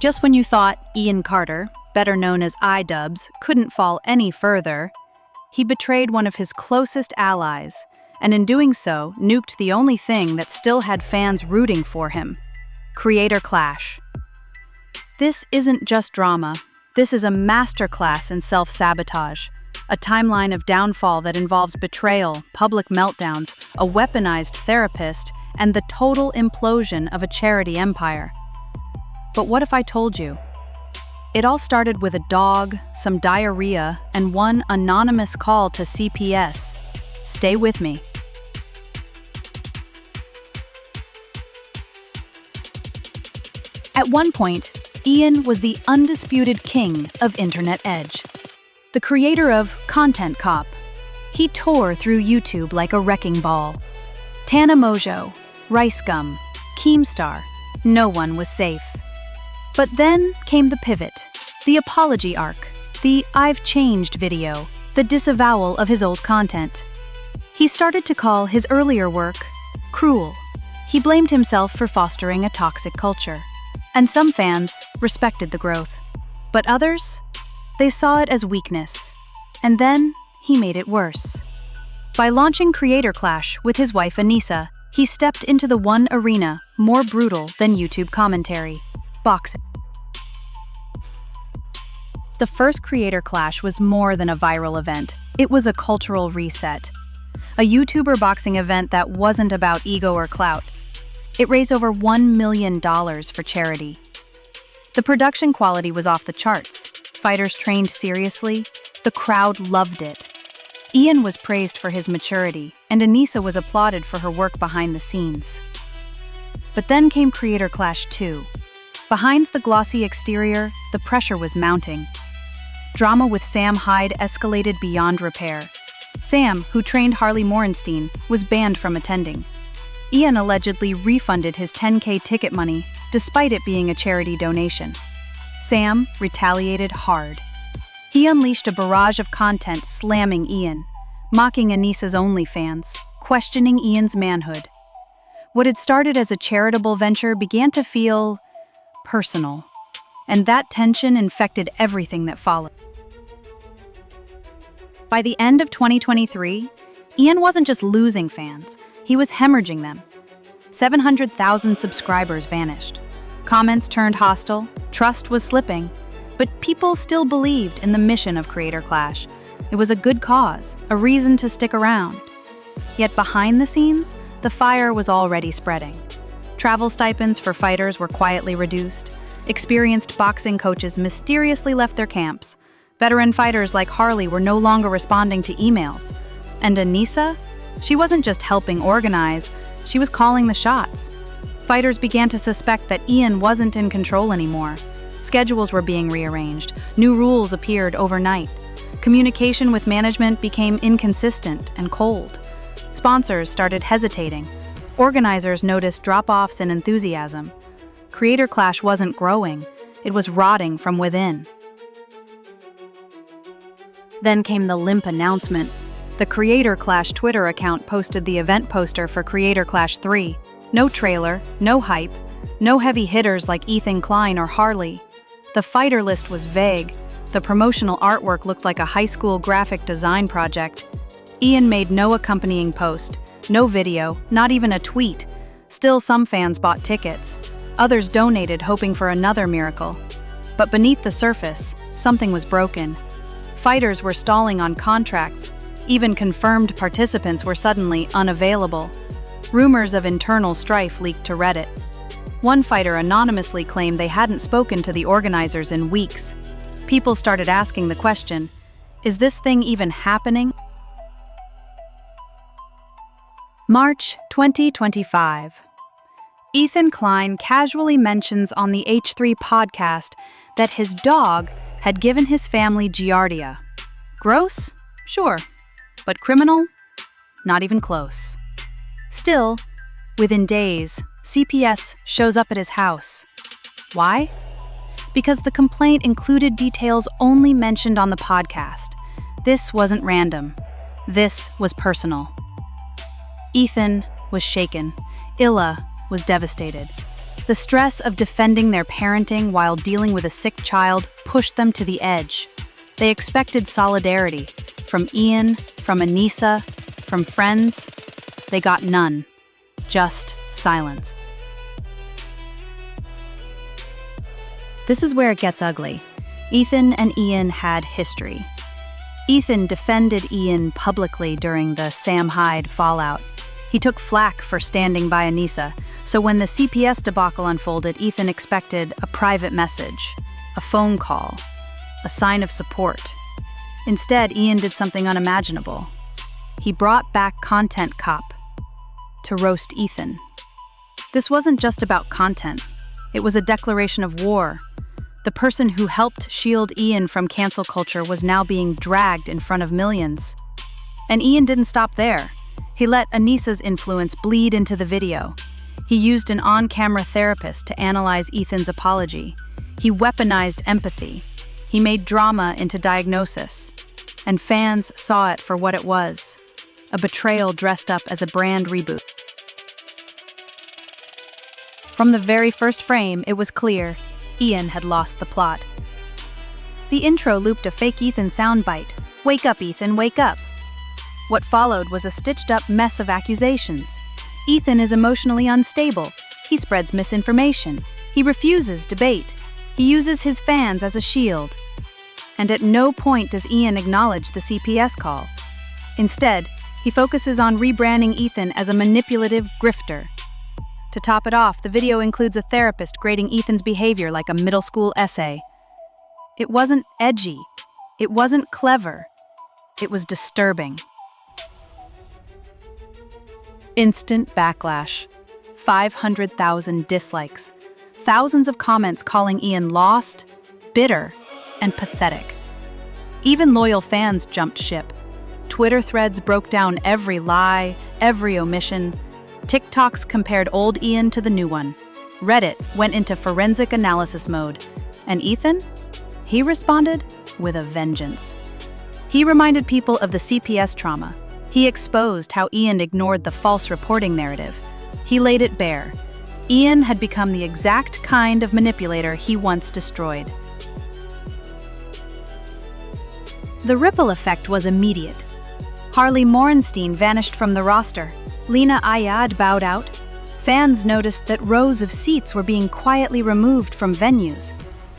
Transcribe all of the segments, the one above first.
Just when you thought Ian Carter, better known as iDubbbz, couldn't fall any further, he betrayed one of his closest allies, and in doing so, nuked the only thing that still had fans rooting for him: creator clash. This isn't just drama. This is a masterclass in self-sabotage, a timeline of downfall that involves betrayal, public meltdowns, a weaponized therapist, and the total implosion of a charity empire. But what if I told you? It all started with a dog, some diarrhea, and one anonymous call to CPS. Stay with me. At one point, Ian was the undisputed king of Internet Edge, the creator of Content Cop. He tore through YouTube like a wrecking ball. Tana Mojo, Rice Gum, Keemstar, no one was safe. But then came the pivot, the apology arc, the "I've changed" video, the disavowal of his old content. He started to call his earlier work cruel. He blamed himself for fostering a toxic culture. And some fans respected the growth. But others, they saw it as weakness. And then he made it worse. By launching Creator Clash with his wife Anisa, he stepped into the one arena more brutal than YouTube commentary: boxing. The first Creator Clash was more than a viral event. It was a cultural reset. A YouTuber boxing event that wasn't about ego or clout. It raised over $1 million for charity. The production quality was off the charts. Fighters trained seriously. The crowd loved it. Ian was praised for his maturity, and Anisa was applauded for her work behind the scenes. But then came Creator Clash 2. Behind the glossy exterior, the pressure was mounting. Drama with Sam Hyde escalated beyond repair. Sam, who trained Harley Morenstein, was banned from attending. Ian allegedly refunded his $10K ticket money, despite it being a charity donation. Sam retaliated hard. He unleashed a barrage of content slamming Ian, mocking Anisa's OnlyFans, questioning Ian's manhood. What had started as a charitable venture began to feel personal, and that tension infected everything that followed. By the end of 2023, Ian wasn't just losing fans, he was hemorrhaging them. 700,000 subscribers vanished. Comments turned hostile, trust was slipping, but people still believed in the mission of Creator Clash. It was a good cause, a reason to stick around. Yet behind the scenes, the fire was already spreading. Travel stipends for fighters were quietly reduced. Experienced boxing coaches mysteriously left their camps. Veteran fighters like Harley were no longer responding to emails. And Anisa? She wasn't just helping organize, she was calling the shots. Fighters began to suspect that Ian wasn't in control anymore. Schedules were being rearranged. New rules appeared overnight. Communication with management became inconsistent and cold. Sponsors started hesitating. Organizers noticed drop-offs in enthusiasm. Creator Clash wasn't growing, it was rotting from within. Then came the limp announcement. The Creator Clash Twitter account posted the event poster for Creator Clash 3. No trailer, no hype, no heavy hitters like Ethan Klein or Harley. The fighter list was vague. The promotional artwork looked like a high school graphic design project. Ian made no accompanying post, no video, not even a tweet. Still, some fans bought tickets. Others donated, hoping for another miracle. But beneath the surface, something was broken. Fighters were stalling on contracts. Even confirmed participants were suddenly unavailable. Rumors of internal strife leaked to Reddit. One fighter anonymously claimed they hadn't spoken to the organizers in weeks. People started asking the question, is this thing even happening? March 2025. Ethan Klein casually mentions on the H3 podcast that his dog had given his family giardia. Gross? Sure. But criminal? Not even close. Still, within days, CPS shows up at his house. Why? Because the complaint included details only mentioned on the podcast. This wasn't random. This was personal. Ethan was shaken. Illa was devastated. The stress of defending their parenting while dealing with a sick child pushed them to the edge. They expected solidarity from Ian, from Anisa, from friends. They got none. Just silence. This is where it gets ugly. Ethan and Ian had history. Ethan defended Ian publicly during the Sam Hyde fallout. He took flack for standing by Anisa, so when the CPS debacle unfolded, Ethan expected a private message, a phone call, a sign of support. Instead, Ian did something unimaginable. He brought back Content Cop to roast Ethan. This wasn't just about content. It was a declaration of war. The person who helped shield Ian from cancel culture was now being dragged in front of millions. And Ian didn't stop there. He let Anisa's influence bleed into the video. He used an on-camera therapist to analyze Ethan's apology. He weaponized empathy. He made drama into diagnosis. And fans saw it for what it was, a betrayal dressed up as a brand reboot. From the very first frame, it was clear Ian had lost the plot. The intro looped a fake Ethan soundbite. "Wake up, Ethan, wake up." What followed was a stitched-up mess of accusations. Ethan is emotionally unstable. He spreads misinformation. He refuses debate. He uses his fans as a shield. And at no point does Ian acknowledge the CPS call. Instead, he focuses on rebranding Ethan as a manipulative grifter. To top it off, the video includes a therapist grading Ethan's behavior like a middle school essay. It wasn't edgy. It wasn't clever. It was disturbing. Instant backlash. 500,000 dislikes. Thousands of comments calling Ian lost, bitter, and pathetic. Even loyal fans jumped ship. Twitter threads broke down every lie, every omission. TikToks compared old Ian to the new one. Reddit went into forensic analysis mode. And Ethan? He responded with a vengeance. He reminded people of the CPS trauma. He exposed how Ian ignored the false reporting narrative. He laid it bare. Ian had become the exact kind of manipulator he once destroyed. The ripple effect was immediate. Harley Morenstein vanished from the roster. Lena Ayad bowed out. Fans noticed that rows of seats were being quietly removed from venues.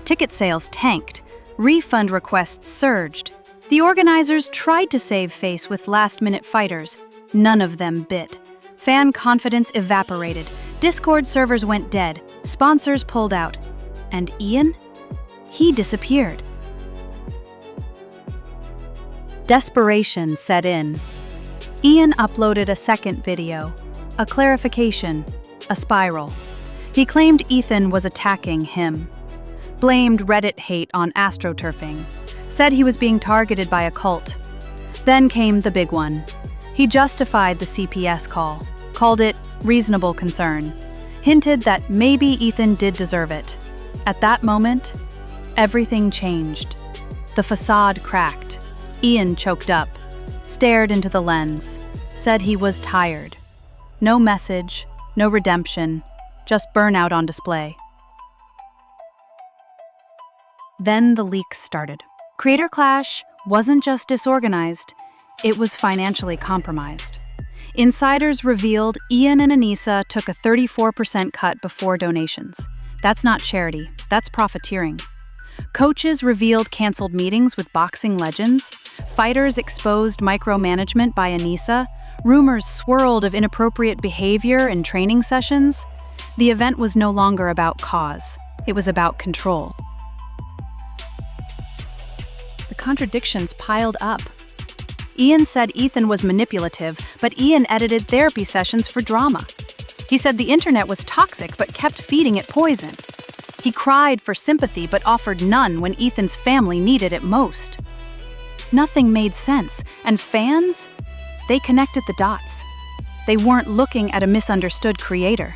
Ticket sales tanked. Refund requests surged. The organizers tried to save face with last-minute fighters. None of them bit. Fan confidence evaporated. Discord servers went dead. Sponsors pulled out. And Ian? He disappeared. Desperation set in. Ian uploaded a second video, a clarification, a spiral. He claimed Ethan was attacking him, blamed Reddit hate on astroturfing, said he was being targeted by a cult. Then came the big one. He justified the CPS call, called it reasonable concern, hinted that maybe Ethan did deserve it. At that moment, everything changed. The facade cracked. Ian choked up, stared into the lens, said he was tired. No message, no redemption, just burnout on display. Then the leaks started. Creator Clash wasn't just disorganized, it was financially compromised. Insiders revealed Ian and Anisa took a 34% cut before donations. That's not charity, that's profiteering. Coaches revealed canceled meetings with boxing legends. Fighters exposed micromanagement by Anisa. Rumors swirled of inappropriate behavior in training sessions. The event was no longer about cause. It was about control. The contradictions piled up. Ian said Ethan was manipulative, but Ian edited therapy sessions for drama. He said the internet was toxic but kept feeding it poison. He cried for sympathy but offered none when Ethan's family needed it most. Nothing made sense, and fans? They connected the dots. They weren't looking at a misunderstood creator.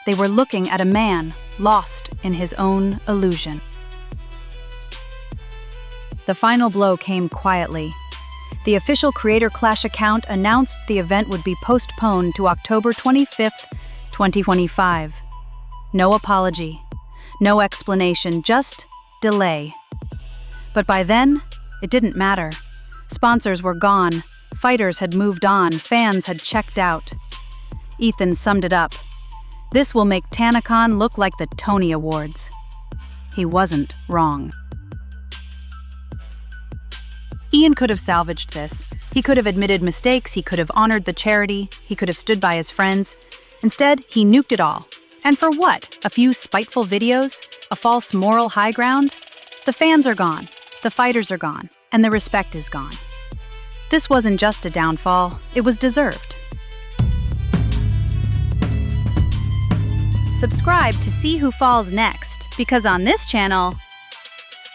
They were looking at a man lost in his own illusion. The final blow came quietly. The official Creator Clash account announced the event would be postponed to October 25th, 2025. No apology, no explanation, just delay. But by then, it didn't matter. Sponsors were gone, fighters had moved on, fans had checked out. Ethan summed it up. This will make TanaCon look like the Tony Awards. He wasn't wrong. Ian could have salvaged this. He could have admitted mistakes, he could have honored the charity, he could have stood by his friends. Instead, he nuked it all. And for what? A few spiteful videos? A false moral high ground? The fans are gone, the fighters are gone, and the respect is gone. This wasn't just a downfall, it was deserved. Subscribe to see who falls next, because on this channel,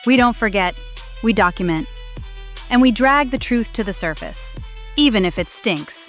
we don't forget, we document, and we drag the truth to the surface, even if it stinks.